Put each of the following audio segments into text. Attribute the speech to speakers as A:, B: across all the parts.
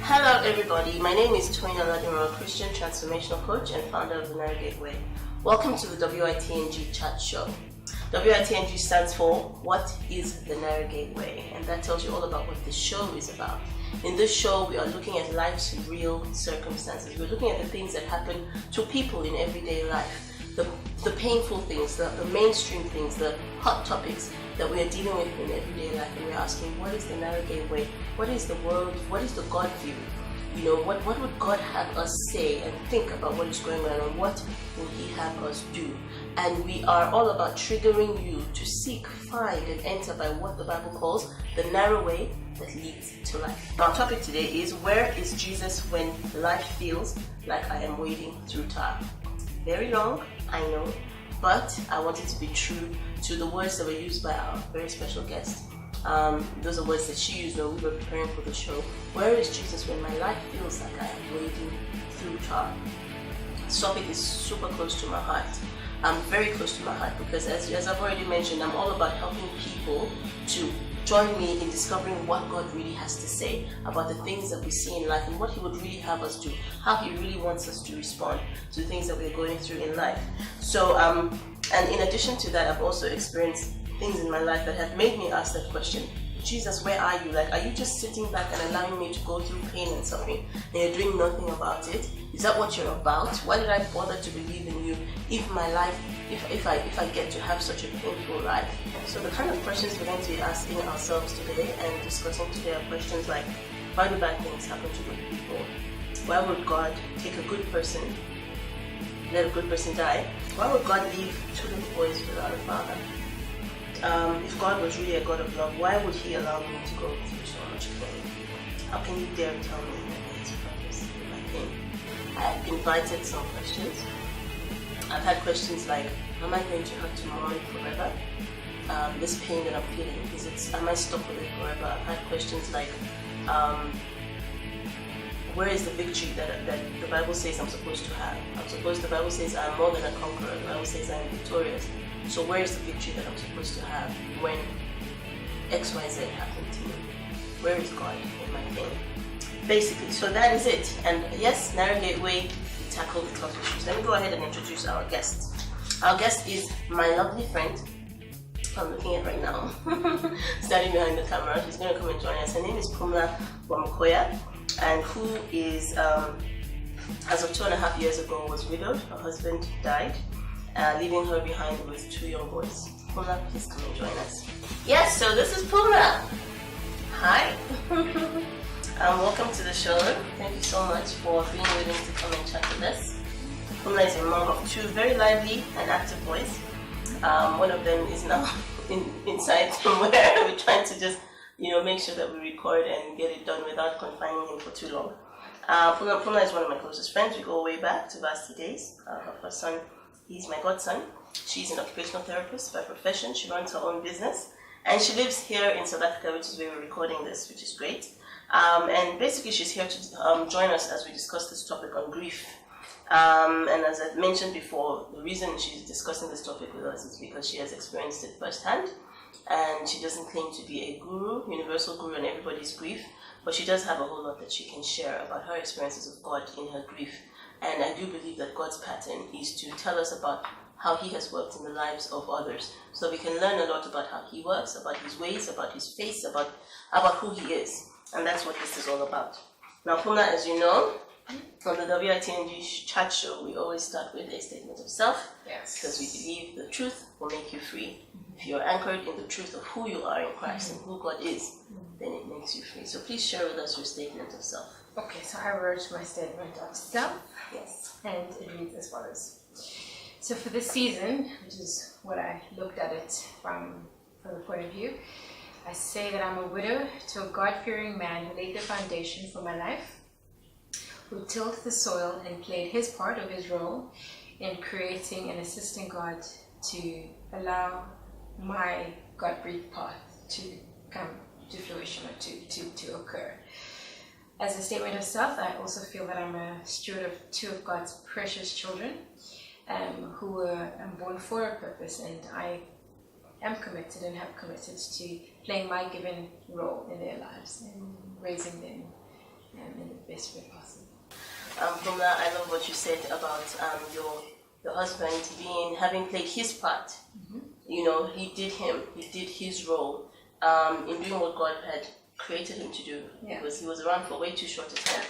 A: Hello everybody, my name is Toyin Oladiran, Christian transformational coach and founder of the Narrowgate Way. Welcome to the W.I.T.N.G CHAT SHOW. W.I.T.N.G stands for What is the Narrowgate Way? And that tells you all about what the show is about. In this show, we are looking at life's real circumstances. We're looking at the things that happen to people in everyday life. The painful things, the mainstream things, the hot topics that we are dealing with in everyday life, and we're asking, what is the Narrowgate Way? What is the world? What is the God view? You know, what would God have us say and think about what is going on, and what will He have us do? And we are all about triggering you to seek, find, and enter by what the Bible calls the narrow way that leads to life. Our topic today is, where is Jesus when life feels like I am wading through tar? Very long, I know, but I want it to be true to the words that were used by our very special guest. Those are words that she used when we were preparing for the show. Where is Jesus when my life feels like I am wading through tar? This topic is super close to my heart. Very close to my heart because as I've already mentioned, I'm all about helping people to join me in discovering what God really has to say about the things that we see in life and what He would really have us do, how He really wants us to respond to the things that we're going through in life. So, and in addition to that, I've also experienced things in my life that have made me ask that question: Jesus, where are you? Like, are you just sitting back and allowing me to go through pain and suffering, and you're doing nothing about it? Is that what you're about? Why did I bother to believe in you if my life, if I get to have such a painful life? So the kind of questions we're going to be asking ourselves today and discussing today are questions like, why do bad things happen to good people? Why would God take a good person, let a good person die? Why would God leave two little boys without a father? If God was really a God of love, why would He allow me to go through so much pain? How can you dare tell me that His purpose in my pain? I've invited some questions. I've had questions like, am I going to have to mourn forever? This pain that I'm feeling, am I stuck with it forever? I've had questions like, where is the victory that the Bible says I'm supposed to have? The Bible says I'm more than a conqueror. The Bible says I'm victorious. So where is the victory that I'm supposed to have when XYZ happened to me? Where is God in my pain? Basically, so that is it. And yes, Narrowgate Way, we tackle the tough issues. Let me go ahead and introduce our guest. Our guest is my lovely friend, I'm looking at right now, standing behind the camera. She's going to come and join us. Her name is Phumla Wamukoya, and who is, as of 2.5 years ago, was widowed. Her husband died, leaving her behind with 2 young boys. Phumla, please come and join us. Yes, so this is Phumla. Hi. Welcome to the show. Thank you so much for being willing to come and chat with us. Phumla is a mom of 2 very lively and active boys. One of them is now inside somewhere. We're trying to just, make sure that we record and get it done without confining him for too long. Phumla is one of my closest friends. We go way back to varsity days. Her first son, he's my godson. She's an occupational therapist by profession. She runs her own business. And she lives here in South Africa, which is where we're recording this, which is great. And basically she's here to join us as we discuss this topic on grief. And as I've mentioned before, the reason she's discussing this topic with us is because she has experienced it firsthand, and she doesn't claim to be a guru, universal guru on everybody's grief, but she does have a whole lot that she can share about her experiences of God in her grief. And I do believe that God's pattern is to tell us about how He has worked in the lives of others, so we can learn a lot about how He works, about His ways, about His face, about who He is. And that's what this is all about. Now, Phumla, as you know, on the W.I.T.N.G chat show, we always start with a statement of self.
B: Yes.
A: Because we believe the truth will make you free. If you're anchored in the truth of who you are in Christ and who God is, then it makes you free. So please share with us your statement of self.
B: Okay, so I wrote my statement of self.
A: Yes.
B: And it reads as follows. So for this season, which is what I looked at it from the point of view, I say that I'm a widow to a God-fearing man who laid the foundation for my life, who tilled the soil and played his part of his role in creating and assisting God to allow my God-breathed path to come to fruition or to occur. As a statement of self, I also feel that I'm a steward of 2 of God's precious children who were born for a purpose, and I am committed and have committed to playing my given role in their lives and raising them in the best way possible.
A: Phumla, I love what you said about your husband having played his part. You know, he did his role in doing what God had created him to do. Because he was around for way too short a time.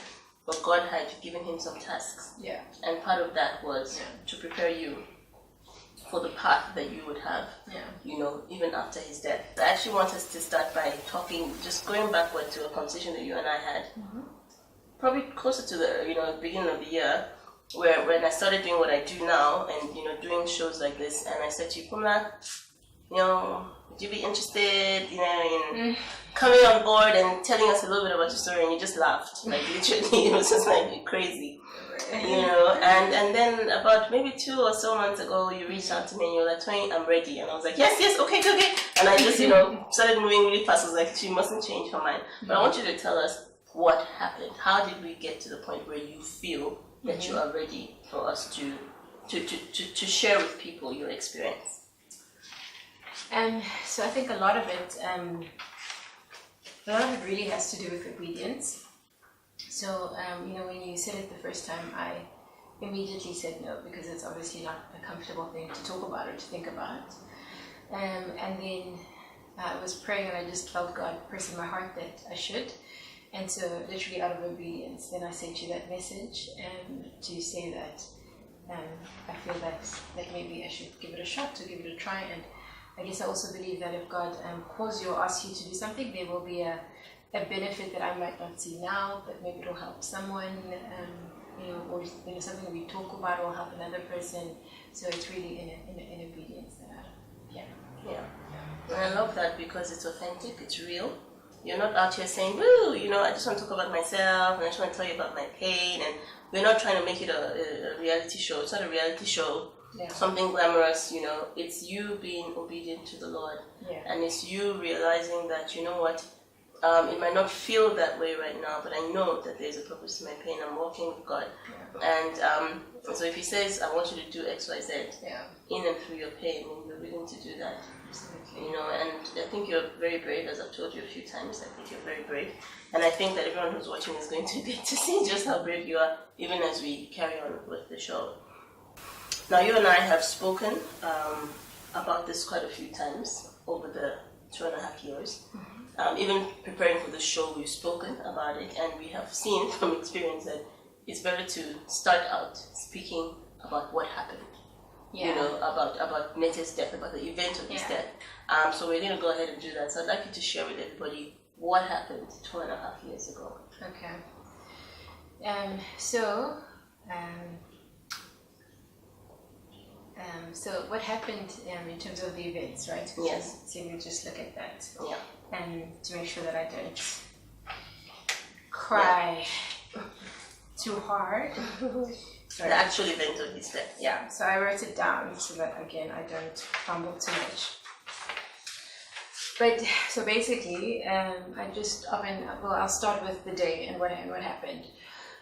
A: But God had given him some tasks. Yeah. And part of that was to prepare you for the path that you would have, you know, even after his death. I actually want us to start by talking, just going backward to a conversation that you and I had, probably closer to the beginning of the year, where when I started doing what I do now and, you know, doing shows like this, and I said to you, Phumla, you know, would you be interested, you know, in coming on board and telling us a little bit about your story? And you just laughed, like literally, it was just like, you're crazy. You know, and then about maybe 2 or so months ago, you reached out to me and you were like, Toyin, I'm ready. And I was like, yes, okay. And I just, you know, started moving really fast. I was like, she mustn't change her mind. But I want you to tell us what happened. How did we get to the point where you feel that you are ready for us to share with people your experience?
B: So I think a lot of it really has to do with obedience. So, you know, when you said it the first time, I immediately said no, because it's obviously not a comfortable thing to talk about or to think about. And then I was praying and I just felt God press in my heart that I should. And so literally out of obedience, then I sent you that message to say that I feel that maybe I should give it a shot, to give it a try. And I guess I also believe that if God calls you or asks you to do something, there will be a benefit that I might not see now, but maybe it will help someone, you know, or you know, something we talk about will help another person. So it's really in obedience that
A: Yeah. And I love that because it's authentic, it's real. You're not out here saying, woo, you know, I just want to talk about myself and I just want to tell you about my pain. And we're not trying to make it a reality show. It's not a reality show, something glamorous, you know. It's you being obedient to the Lord. And it's you realizing that, you know what, it might not feel that way right now, but I know that there's a purpose to my pain. I'm walking with God. And so if he says, I want you to do X, Y, Z, in and through your pain, and you're willing to do that. You know, and I think you're very brave, as I've told you a few times. I think you're very brave. And I think that everyone who's watching is going to get to see just how brave you are, even as we carry on with the show. Now, you and I have spoken about this quite a few times over the 2.5 years. Even preparing for the show, we've spoken about it, and we have seen from experience that it's better to start out speaking about what happened. You know, about Nete's death, about the event of his death. So we're going to go ahead and do that. So I'd like you to share with everybody what happened 2.5 years ago.
B: Okay. So what happened in terms of the events, right?
A: Yes.
B: So we'll just look at that.
A: Yeah.
B: And to make sure that I don't cry too hard.
A: The actual event of his death.
B: Yeah, so I wrote it down so that, again, I don't fumble too much. But, so basically, I'll start with the day and what happened.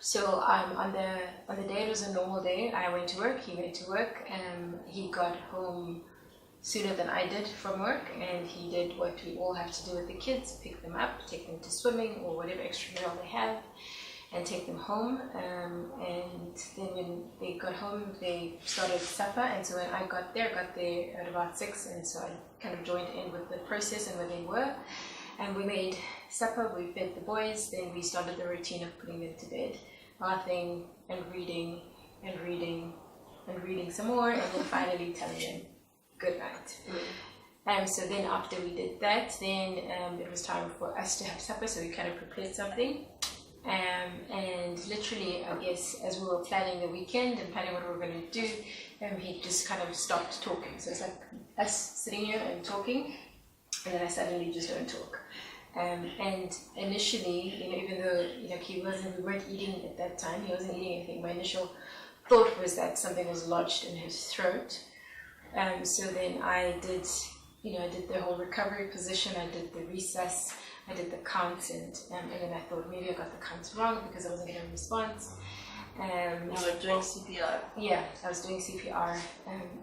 B: So on the day, it was a normal day. I went to work, he went to work, and he got home sooner than I did from work, and he did what we all have to do with the kids, pick them up, take them to swimming or whatever extra meal they have, and take them home. And then when they got home, they started supper, and so when I got there at about 6, and so I kind of joined in with the process and where they were. And we made supper, we fed the boys, then we started the routine of putting them to bed, bathing and reading and reading and reading some more, and then finally telling them good night. So then after we did that, then it was time for us to have supper, so we kind of prepared something. And literally, I guess, as we were planning the weekend and planning what we were going to do, he just kind of stopped talking. So it's like us sitting here and talking, and then I suddenly just don't talk. And initially, you know, even though, you know, we weren't eating at that time, he wasn't eating anything, my initial thought was that something was lodged in his throat. So then I did the whole recovery position, I did the resus, I did the counts, and then I thought maybe I got the counts wrong because I wasn't getting a response.
A: You were doing CPR?
B: Yeah, I was doing CPR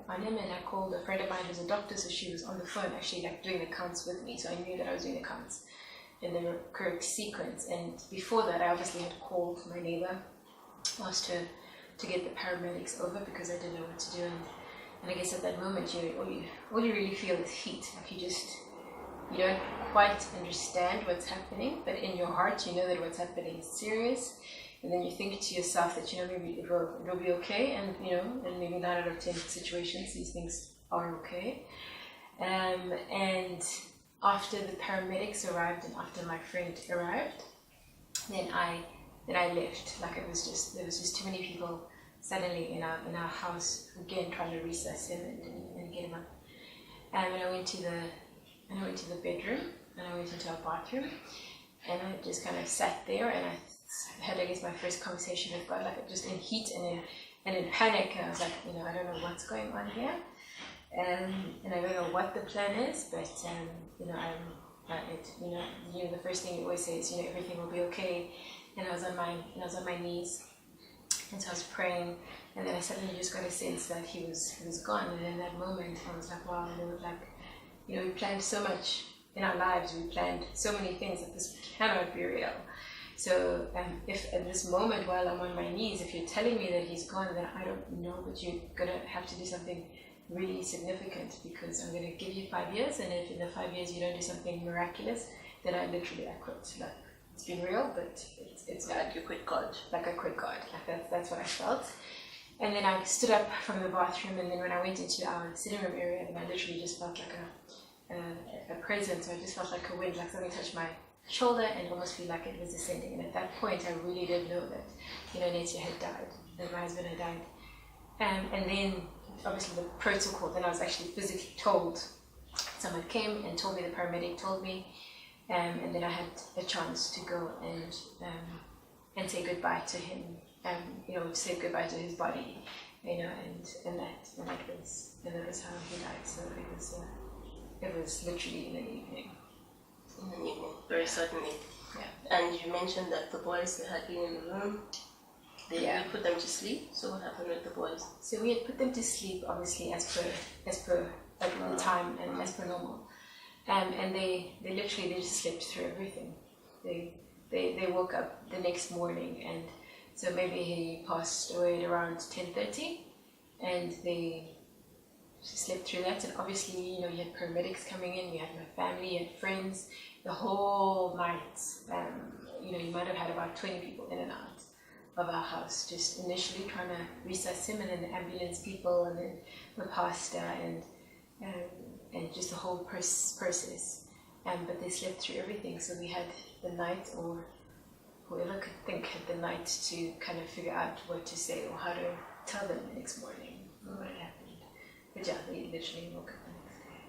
B: on him, and I called a friend of mine who's a doctor, so she was on the phone actually, like, doing the counts with me, so I knew that I was doing the counts. the correct sequence. And before that, I obviously had called my neighbor, asked her to get the paramedics over because I didn't know what to do. And I guess at that moment, all you really feel is heat. Like you don't quite understand what's happening, but in your heart, you know that what's happening is serious. And then you think to yourself that, maybe it'll be okay. And, and maybe 9 out of 10 situations, these things are okay. And after the paramedics arrived and after my friend arrived, then I left. Like there was just too many people suddenly in our house, again trying to resusc him and get him up. And I went to the bedroom and I went into our bathroom and I just kind of sat there and I had, I guess, my first conversation with God, like just in heat and in panic. And I was like, I don't know what's going on here. And I don't know what the plan is, but the first thing you always say is, everything will be okay. And I was on my knees, and so I was praying, and then I suddenly just got a sense that he was gone. And in that moment, I was like, wow, we planned so much in our lives. We planned so many things that this cannot be real. So if at this moment, while I'm on my knees, if you're telling me that he's gone, then I don't know, but you're gonna have to do something really significant, because I'm going to give you 5 years, and if in the 5 years you don't do something miraculous, then I quit. Like, it's been real, but it's
A: like you quit God.
B: Like I quit God. Like that's what I felt. And then I stood up from the bathroom, and then when I went into our sitting room area, then I literally just felt like a presence. I just felt like a wind, like something touched my shoulder, and almost feel like it was descending. And at that point, I really did know that, Nancy had died, that my husband had died. And then obviously the protocol, then I was actually physically told. Someone came and told me, the paramedic told me, and then I had a chance to go and say goodbye to him, say goodbye to his body, and that was how he died. So it was literally in the evening.
A: In the evening, very suddenly. Yeah. And you mentioned that the boys, they had been in the room. We put them to sleep. So what happened with the boys? So we had put them to sleep, obviously, as per the time and as per normal. And they just slept through everything. They woke up the next morning, and so maybe he passed away at around 10:30, and they slept through that. And obviously, you had paramedics coming in, you had my family, you had friends, the whole night. You might have had about 20 people in and out of our house, just initially trying to resusc him, and then the ambulance people, and then the pastor, and just the whole process. But they slept through everything, so we had the night, or whoever could think had the night to kind of figure out what to say or how to tell them the next morning what had happened. But yeah, they literally woke up the next day.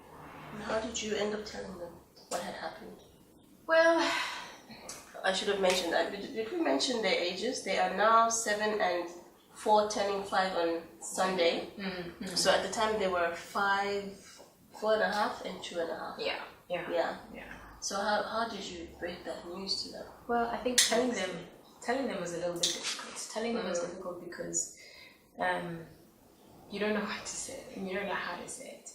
A: And how did you end up telling them what had happened? Well, I should have mentioned that. Did we mention their ages? They are now 7 and 4, turning 5 on Sunday. Mm-hmm. So at the time they were 5, 4.5, and 2.5. Yeah. So how did you break that news to them? Well, I think telling them was a little bit difficult. Telling them was difficult because you don't know what to say and you don't know how to say it.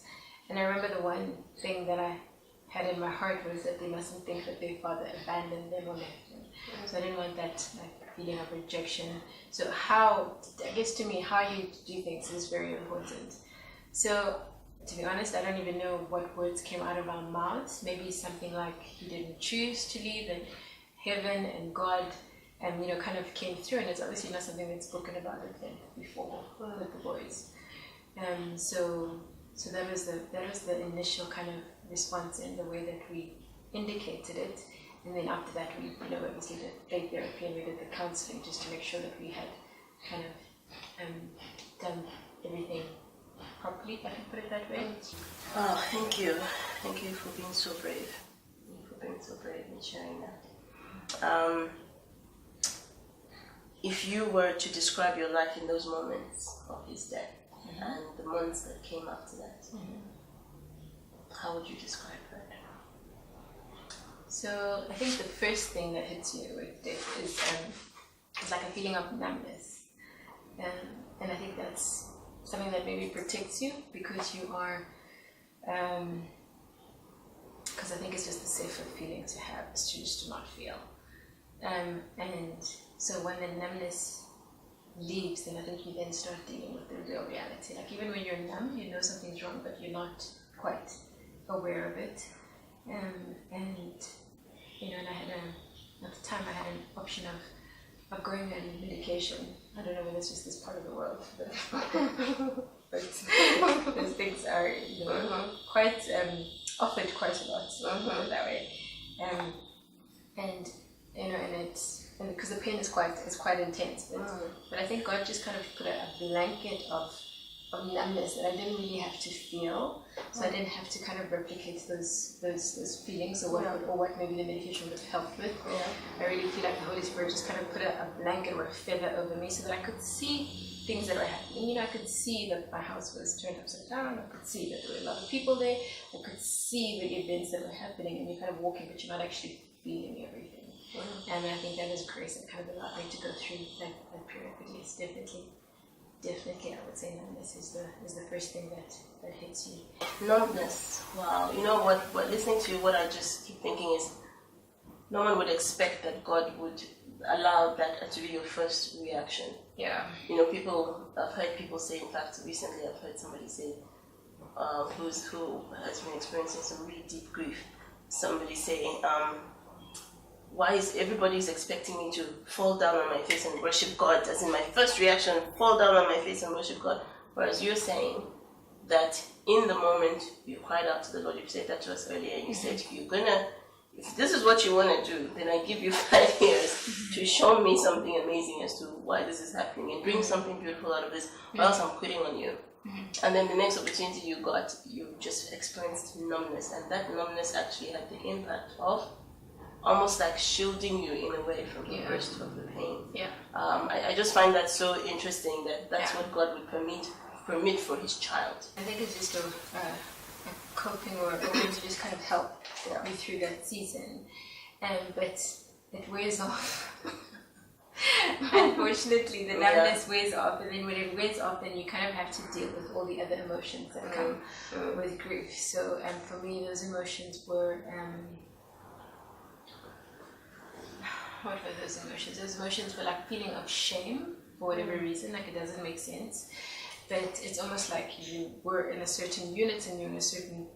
A: And I remember the one thing that I had in my heart was that they mustn't think that their father abandoned them or left them. So I didn't want that feeling of rejection. So I guess to me, how you do things is very important. So to be honest, I don't even know what words came out of our mouths. Maybe something like he didn't choose to leave, and heaven and God, and kind of came through. And it's obviously not something that's spoken about at length before with the boys. So that was the initial kind of response in the way that we indicated it. And then after that, we obviously did play therapy and we did the counseling just to make sure that we had kind of done everything properly, if I can put it that way. Oh, thank you. Thank you for being so brave. And sharing that. If you were to describe your life in those moments of his death, and the months that came after that, how would you describe that? So I think the first thing that hits you with death is like a feeling of numbness, and I think that's something that maybe protects you because you are
B: because I think it's just the safer feeling to have, is to just to not feel. And so when the numbness leaves, then I think you then start dealing with the real reality. Like even when you're numb, you know something's wrong, but you're not quite aware of it. And you know, and at the time I had an option of going on medication. I don't know whether it's just this part of the world, but those things are, you know, quite offered quite a lot, put it that way. And you know, and because the pain is quite intense, but I think God just kind of put a blanket of numbness that I didn't really have to feel, so I didn't have to kind of replicate those feelings or what maybe the medication would have helped with. I really feel like the Holy Spirit just kind of put a blanket or a feather over me so that I could see things that were happening. You know, I could see that my house was turned upside down. I could see that there were a lot of people there. I could see the events that were happening, and you're kind of walking, but you're not actually feeling everything. And I think that is grace that kind of allowed me to go through that period. But yes, definitely, I would say numbness is the first thing that hits you.
A: Numbness. Wow. You know what? Listening to you, what I just keep thinking is, no one would expect that God would allow that to be your first reaction.
B: Yeah.
A: You know, I've heard people say. In fact, recently I've heard somebody say, who has been experiencing some really deep grief. Somebody saying, why is everybody's expecting me to fall down on my face and worship God? As in my first reaction, fall down on my face and worship God. Whereas you're saying that in the moment you cried out to the Lord. You said that to us earlier. And you said, if this is what you want to do, then I give you 5 years to show me something amazing as to why this is happening and bring something beautiful out of this, or else I'm quitting on you. And then the next opportunity you got, you just experienced numbness, and that numbness actually had the impact of almost like shielding you in a way from the burst of the pain. I just find that so interesting that's what God would permit for his child.
B: I think it's just a coping or a way to just kind of help you through that season. But it wears off. Unfortunately, the numbness wears off, and then when it wears off, then you kind of have to deal with all the other emotions that come with grief. So for me, those emotions were... what were those emotions? Those emotions were like feeling of shame for whatever reason, like it doesn't make sense. But it's almost like you were in a certain unit and you're in a certain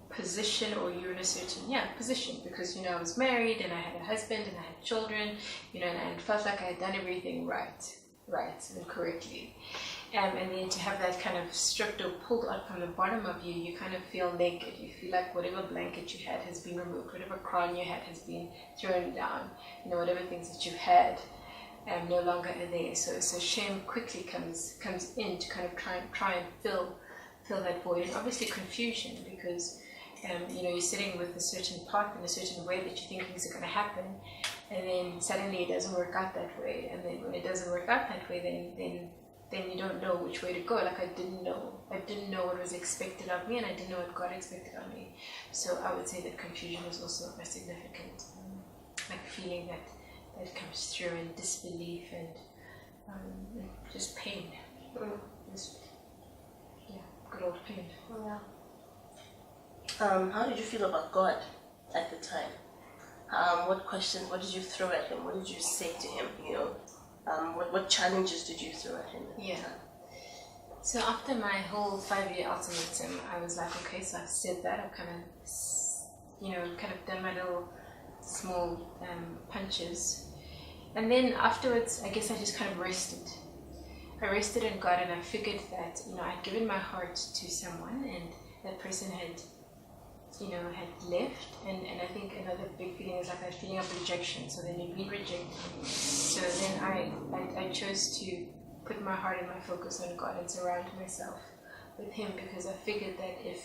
B: position, or you're in a certain position, because you know I was married and I had a husband and I had children, you know, and I felt like I had done everything right and correctly. And then to have that kind of stripped or pulled out from the bottom of you, you kind of feel naked. You feel like whatever blanket you had has been removed, whatever crown you had has been thrown down, you know, whatever things that you had no longer are there. So shame quickly comes in to kind of try and fill that void, and obviously confusion, because you know, you're sitting with a certain path in a certain way that you think things are going to happen, and then suddenly it doesn't work out that way. And then when it doesn't work out that way, then you don't know which way to go. Like I didn't know what was expected of me, and I didn't know what God expected of me. So I would say that confusion was also a significant like feeling that comes through, and disbelief and just pain. Just, good old pain.
A: How did you feel about God at the time? What did you throw at him? What did you say to him? You know, what challenges did you throw at him?
B: So after my whole 5-year ultimatum, I was like, okay, so I've said that. I've kind of done my little small punches. And then afterwards, I guess I just kind of rested. I rested in God, and I figured that, you know, I'd given my heart to someone, and that person had left, and I think another big feeling is like that feeling of rejection. So then you've been rejected. So then I chose to put my heart and my focus on God and surround myself with him, because I figured that if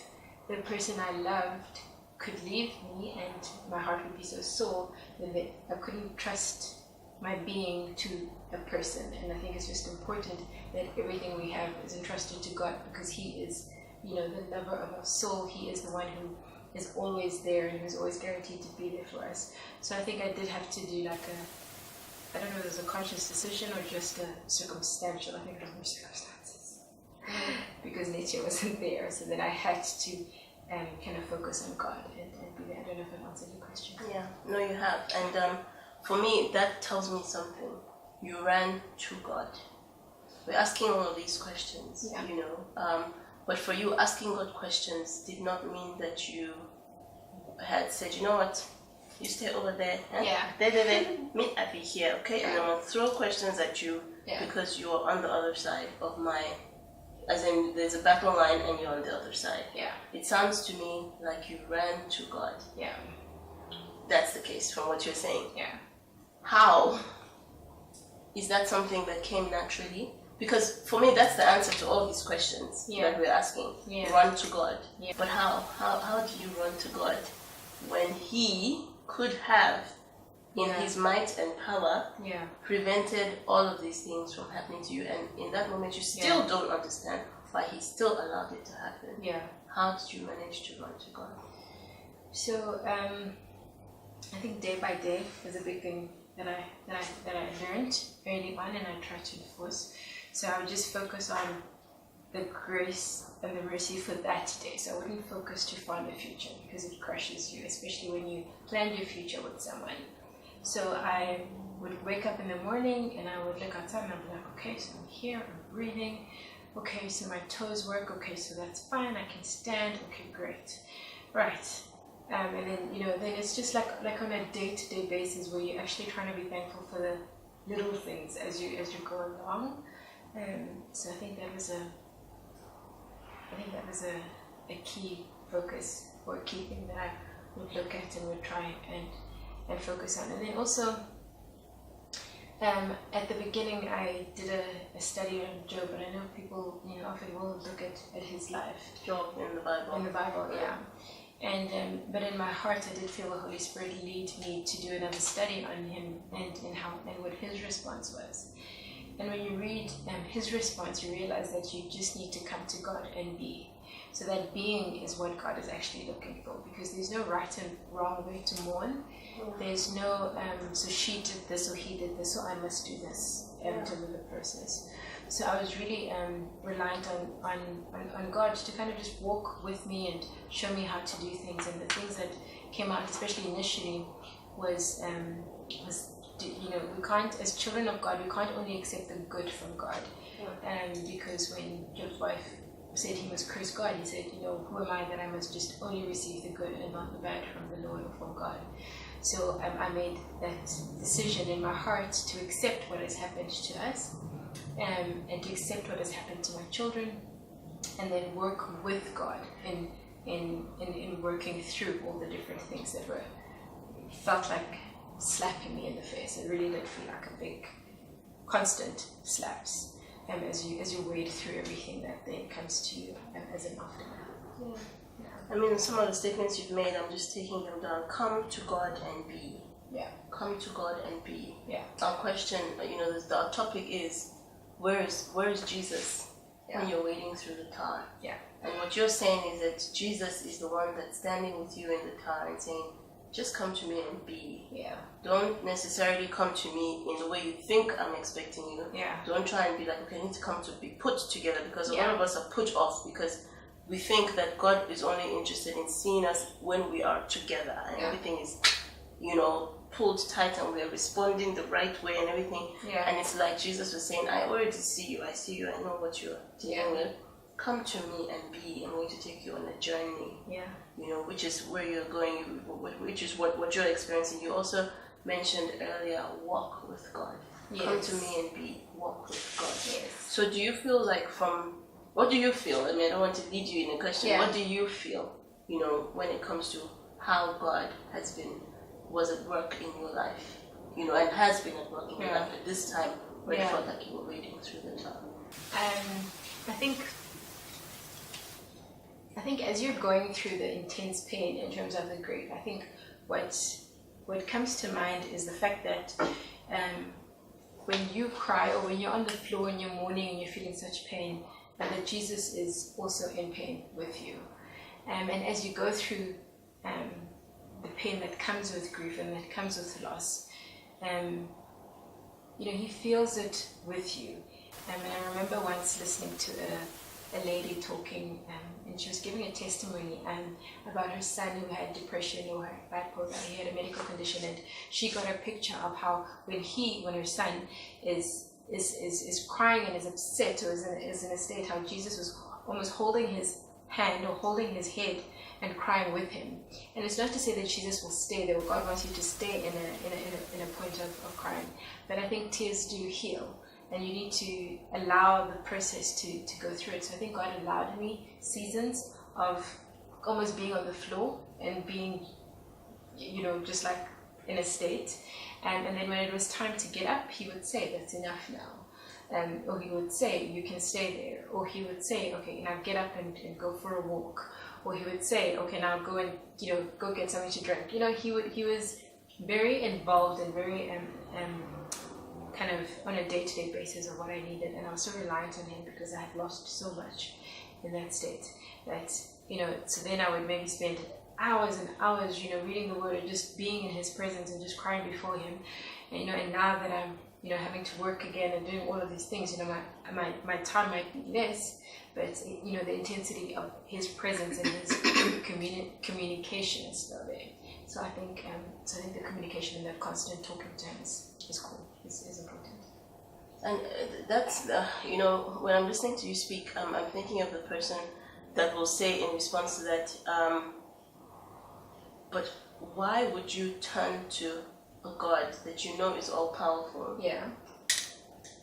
B: the person I loved could leave me and my heart would be so sore, then I couldn't trust my being to a person. And I think it's just important that everything we have is entrusted to God, because he is, you know, the lover of our soul. He is the one who is always there and who's always guaranteed to be there for us. So I think I did have to do like I don't know if it was a conscious decision or just a circumstantial. I think it was more circumstances, because nature wasn't there. So then I had to kind of focus on God and be there. I don't know if I've answered your question.
A: Yeah, no, you have. And for me, that tells me something. You ran to God. We're asking all of these questions, but for you, asking God questions did not mean that you had said, you know what, you stay over there, there, me, I be here, okay? And I'm going to throw questions at you because you're on the other side of as in there's a battle line and you're on the other side.
B: Yeah.
A: It sounds to me like you ran to God.
B: Yeah.
A: That's the case from what you're saying.
B: Yeah.
A: How? Is that something that came naturally? Because for me, that's the answer to all these questions that we're asking.
B: Yeah.
A: Run to God.
B: Yeah.
A: But how? How do you run to God when He could have, in His might and power, prevented all of these things from happening to you? And in that moment, you still don't understand why He still allowed it to happen.
B: Yeah.
A: How did you manage to run to God?
B: So I think day by day was a big thing that I learned early on, and I tried to enforce. So I would just focus on the grace and the mercy for that day. So I wouldn't focus too far in the future because it crushes you, especially when you plan your future with someone. So I would wake up in the morning and I would look outside and I'd be like, okay, so I'm here, I'm breathing. Okay, so my toes work. Okay, so that's fine. I can stand. Okay, great. Right. And then, then it's just like on a day-to-day basis where you're actually trying to be thankful for the little things as you go along. So I think that was a key focus, or a key thing that I would look at and would try and focus on. And then also, at the beginning, I did a study on Job, and I know people, often will look at his life.
A: Job in the Bible.
B: In the Bible, yeah. And but in my heart, I did feel the Holy Spirit lead me to do another study on him and what his response was. And when you read his response, you realize that you just need to come to God and be. So that being is what God is actually looking for, because there's no right and wrong way to mourn. There's no, so she did this or he did this, so I must do this to live the process. So I was really reliant on God to kind of just walk with me and show me how to do things. And the things that came out, especially initially, was we can't, as children of God, we can't only accept the good from God. Because when Job's wife said he must curse God, he said, who am I that I must just only receive the good and not the bad from the Lord or from God? So I made that decision in my heart to accept what has happened to us, and to accept what has happened to my children, and then work with God in working through all the different things that felt like slapping me in the face. It really did feel like a big, constant slaps as you wade through everything that then comes to you as an aftermath.
A: I mean, some of the statements you've made, I'm just taking them down. Come to God and be.
B: Yeah.
A: Come to God and be.
B: Yeah.
A: Our question, our topic is, where is Jesus when you're wading through the tar?
B: Yeah.
A: And what you're saying is that Jesus is the one that's standing with you in the tar and saying, just come to me and be.
B: Yeah.
A: Don't necessarily come to me in the way you think I'm expecting you.
B: Yeah.
A: Don't try and be like, okay, I need to come to be put together, because a lot of us are put off because we think that God is only interested in seeing us when we are together and everything is, pulled tight and we're responding the right way and everything.
B: Yeah.
A: And it's like Jesus was saying, I already see you, I know what you're dealing with. Come to me and be. I'm going to take you on a journey. Yeah. Which is where you're going, which is what you're experiencing. You also mentioned earlier, walk with God. Yes. Come to me and be. Walk with God. Yes. So do you feel like what do you feel? I mean, I don't want to lead you in a question. Yeah. What do you feel, when it comes to how God was at work in your life, and has been at work in your life at this time where you felt like you were wading through the time?
B: I think as you're going through the intense pain in terms of the grief, I think what comes to mind is the fact that when you cry or when you're on the floor and you're mourning and you're feeling such pain, that Jesus is also in pain with you. And as you go through the pain that comes with grief and that comes with loss, he feels it with you. And I remember once listening to a lady talking, and she was giving a testimony about her son who had depression or bipolar. He had a medical condition, and she got a picture of how when her son is crying and is upset or is in a state, how Jesus was almost holding his hand or holding his head and crying with him. And it's not to say that Jesus will stay there, or God wants you to stay in a point of crying, but I think tears do heal, and you need to allow the process to go through it. So I think God allowed me seasons of almost being on the floor and being, just like in a state, and then when it was time to get up, he would say, that's enough now. Or he would say, you can stay there. Or he would say, okay, now get up and go for a walk. Or he would say, okay, now go and go get something to drink. He was very involved and very kind of on a day-to-day basis of what I needed, and I was so reliant on him because I had lost so much in that state that so then I would maybe spend hours and hours reading the word and just being in his presence and just crying before him, and now that I'm having to work again and doing all of these things, my time might be less, but the intensity of his presence and his communication is still there. So I think the communication and the constant talking to him is cool. Is important.
A: And that's when I'm listening to you speak, I'm thinking of the person that will say in response to that, but why would you turn to a God that you know is all powerful?
B: Yeah.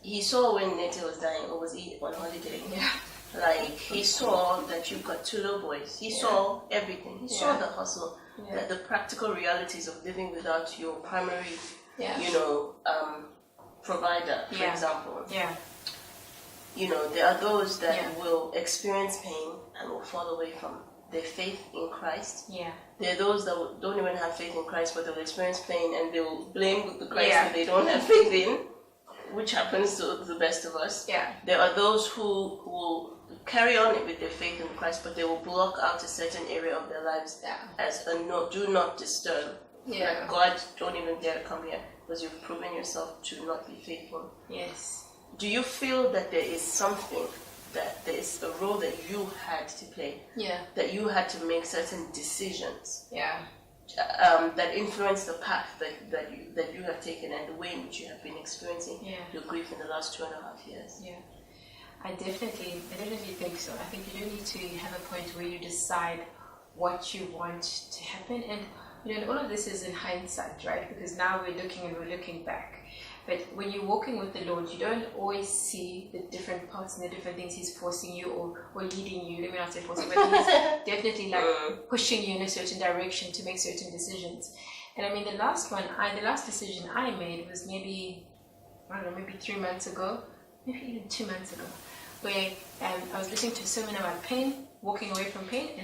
A: He saw when Nete was dying, or was he on holiday?
B: Yeah.
A: Like, he saw that you've got 2 little boys. He saw everything. He saw the hustle, the practical realities of living without your primary, provider, for example.
B: Yeah.
A: There are those that will experience pain and will fall away from their faith in Christ.
B: Yeah.
A: There are those that don't even have faith in Christ, but they'll experience pain and they will blame the Christ that they don't have faith in, which happens to the best of us.
B: Yeah.
A: There are those who will carry on with their faith in Christ, but they will block out a certain area of their lives as a no, do not disturb.
B: Yeah.
A: Like, God, don't even dare to come here because you've proven yourself to not be faithful.
B: Yes.
A: Do you feel that there is something, that there is a role that you had to play?
B: Yeah.
A: That you had to make certain decisions?
B: Yeah.
A: That influence the path that you have taken and the way in which you have been experiencing your grief in the last 2.5 years.
B: Yeah, I definitely think so. I think you do need to have a point where you decide what you want to happen, and all of this is in hindsight, right? Because now we're looking back. But when you're walking with the Lord, you don't always see the different parts and the different things He's forcing you or leading you. Let me not say forcing, but He's definitely like pushing you in a certain direction to make certain decisions. And I mean, the last decision I made was maybe 3 months ago, maybe even 2 months ago, where I was listening to a sermon about pain, walking away from pain,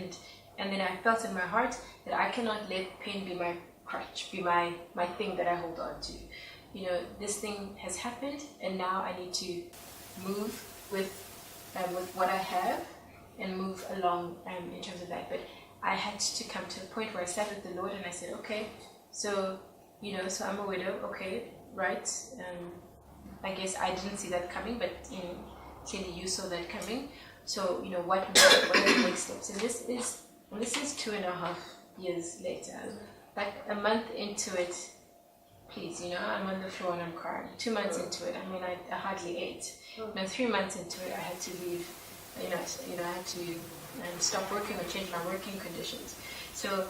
B: and then I felt in my heart that I cannot let pain be my crutch, be my thing that I hold on to. This thing has happened, and now I need to move with what I have and move along in terms of that. But I had to come to a point where I sat with the Lord and I said, okay, so I'm a widow, okay, right? I guess I didn't see that coming, but clearly you saw that coming. So what are the next steps? And this is 2.5 years later, like a month into it. Please, I'm on the floor and I'm crying. 2 months into it, I hardly ate. 3 months into it, I had to leave. I had to stop working or change my working conditions. So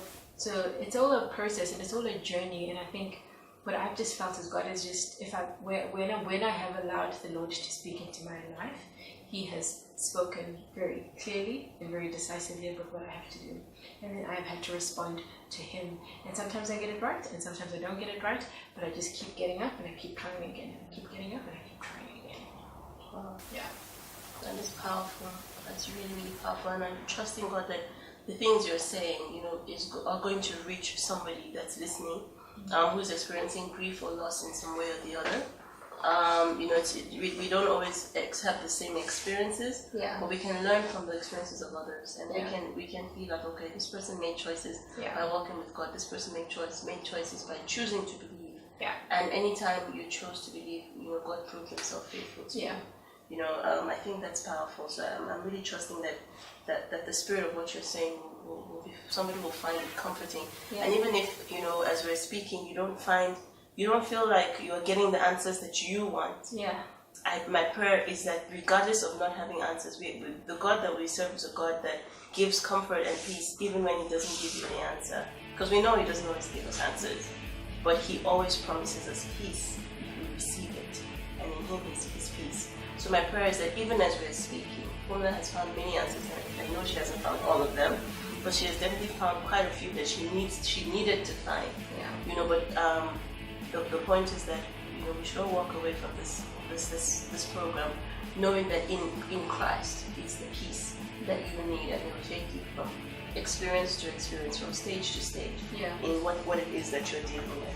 B: it's all a process and it's all a journey. And I think what I've just felt is God is just, when I have allowed the Lord to speak into my life, He has spoken very clearly and very decisively about what I have to do. And then I've had to respond to Him. And sometimes I get it right, and sometimes I don't get it right, but I just keep getting up and I keep trying again. And I keep getting up and I keep trying again.
A: Wow.
B: Yeah.
A: That is powerful. That's really, really powerful. And I'm trusting God that the things you're saying, are going to reach somebody that's listening, who's experiencing grief or loss in some way or the other. We don't always have the same experiences, but we can learn from the experiences of others, and we can feel like, okay, this person made choices by walking with God. This person made choices by choosing to believe. And anytime you chose to believe, God proved Himself faithful to you. I think that's powerful. So I'm really trusting that the spirit of what you're saying somebody will find it comforting. Yeah. And even if, as we're speaking, you don't feel like you're getting the answers that you want.
B: Yeah.
A: My prayer is that regardless of not having answers, the God that we serve is a God that gives comfort and peace even when He doesn't give you the answer. Because we know He doesn't always give us answers, but He always promises us peace if we receive it, and in Him is His peace. So my prayer is that even as we're speaking, Phumla has found many answers. I know she hasn't found all of them, but she has definitely found quite a few that she needed to find.
B: Yeah.
A: But the point is that we should all walk away from this program knowing that in Christ it's the peace that you need, and it will take you from experience to experience, from stage to stage, in what it is that you're dealing with.